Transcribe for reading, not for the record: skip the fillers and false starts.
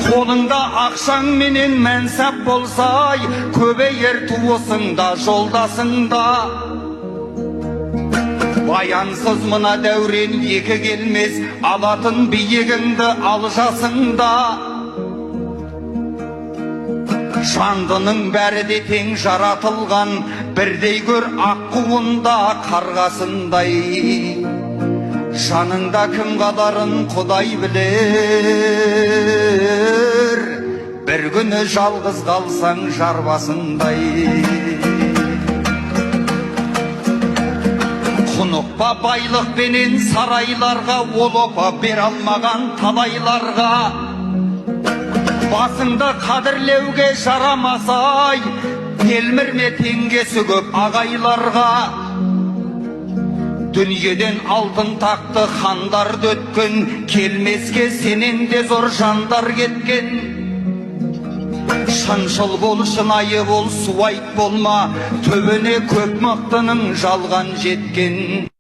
Қолыңда ақшаң менен мәнсап болсай, көбейер туысыңда, жолдасыңда. Баянсыз мына дәурен екі келмес, алатын биігіңді ал жасыңда. Жандының бәрі де тең жаратылған, бірдей көр аққуында қарғасындай. Жаныңда кім қаларын Құдай білер, бір күні жалғыз қалсаң жарбасындай. Құнықпа байлықпенен сарайларға, ол опа бер алмаған талайларға. Басыңды қадірлеуге жарамасай, телмірме теңгесі көп ағайларға. Дүниеден алтын тақты хандарды өткен, келмеске сенен де зор жандар кеткен. Шыншыл бол, шынайы бол, суайт болма, төбіне көп мықтының жалған жеткен.